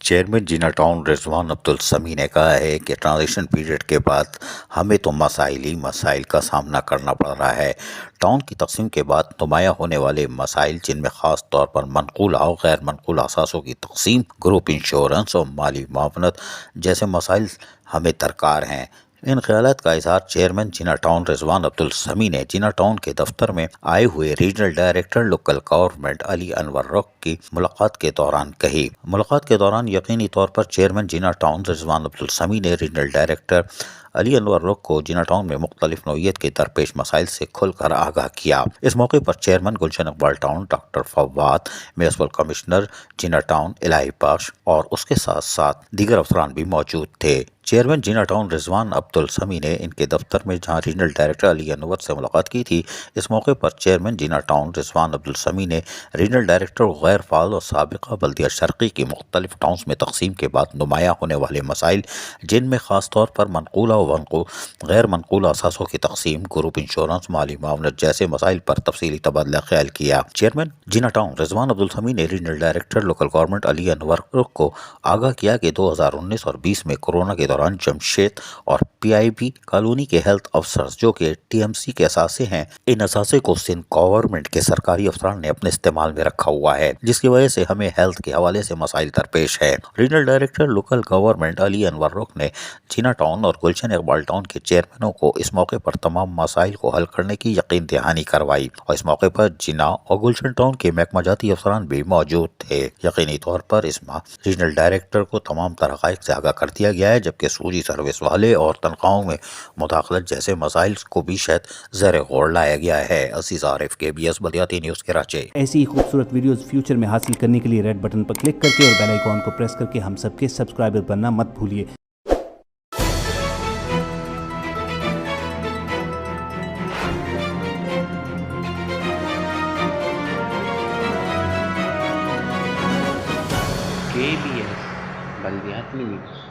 Chairman جینا town رضوان عبدالسمیع نے کہا ہے کہ ٹرانزیشن پیریڈ کے بعد ہمیں تو مسائل کا سامنا کرنا پڑ رہا ہے۔ ٹاؤن کی تقسیم کے بعد نمایاں ہونے والے مسائل، جن میں خاص طور پر منقولہ اور غیر منقولہ اثاثوں کی تقسیم، گروپ انشورنس اور مالی معاونت جیسے مسائل ہمیں درکار ہیں۔ ان خیالات کا اظہار چیئرمین جینا ٹاؤن رضوان عبدالسمیع نے جینا ٹاؤن کے دفتر میں آئے ہوئے ریجنل ڈائریکٹر لوکل گورنمنٹ علی انور رخ کی ملاقات کے دوران کہی۔ ملاقات کے دوران یقینی طور پر چیئرمین جینا ٹاؤن رضوان عبدالسمیع نے ریجنل ڈائریکٹر علی انور رخ کو جینا ٹاؤن میں مختلف نوعیت کے درپیش مسائل سے کھل کر آگاہ کیا۔ اس موقع پر chairman Gulshan Iqbal town doctor Fawad, municipal commissioner Jinnah town Elahi Bakhsh اور اس کے ساتھ ساتھ دیگر افسران بھی موجود تھے۔ چیئرمین جینا ٹاؤن رضوان عبدالسمیع نے ان کے دفتر میں جہاں ریجنل ڈائریکٹر علی انور سے ملاقات کی تھی، اس موقع پر چیئرمین جینا ٹاؤن رضوان عبدالسمیع نے ریجنل ڈائریکٹر غیر فعال اور سابقہ بلدیہ شرقی کی مختلف ٹاؤنز میں تقسیم کے بعد نمایاں ہونے والے مسائل، جن میں خاص طور پر منقولہ و غیر منقولہ اثاثوں کی تقسیم، گروپ انشورنس، مالی معاونت جیسے مسائل پر تفصیلی تبادلہ خیال کیا۔ چیئرمین جینا ٹاؤن رضوان عبدالسمیع نے ریجنل ڈائریکٹر لوکل گورنمنٹ علی انور رخ کو آگاہ کیا کہ 2019 اور 20 میں کورونا کے دوران جمشید اور پی آئی بی کالونی کے ہیلتھ افسرز جو کہ ٹی ایم سی کے اثاثے ہیں، ان اثاثے کو سندھ گورنمنٹ کے سرکاری افسران نے اپنے استعمال میں رکھا ہوا ہے، جس کی وجہ سے ہمیں ہیلتھ کے حوالے سے مسائل درپیش ہے۔ ریجنل ڈائریکٹر لوکل گورنمنٹ علی انور رخ نے جینا ٹاؤن اور گلشن اقبال ٹاؤن کے چیئرمینوں کو اس موقع پر تمام مسائل کو حل کرنے کی یقین دہانی کروائی اور اس موقع پر جینا اور گلشن ٹاؤن کے محکمہ جاتی افسران بھی موجود تھے۔ یقینی طور پر اس ماہ ریجنل ڈائریکٹر کو تمام حقائق سے آگاہ کر دیا گیا ہے، جبکہ سوری سروس والے اور تنخواہوں میں مداخلت جیسے مسائل کو بھی شاید زیر غور لایا گیا ہے۔ عزیز عارف، KBS بلدیاتی نیوز کراچی۔ ایسی ہی خوبصورت ویڈیوز فیوچر میں حاصل کرنے کے لیے ریڈ بٹن پر کلک کر کے اور بیل آئیکن کو پریس کر کے ہم سب کے سبسکرائبر بننا مت بھولیے۔ KBS بلدیاتی نیوز۔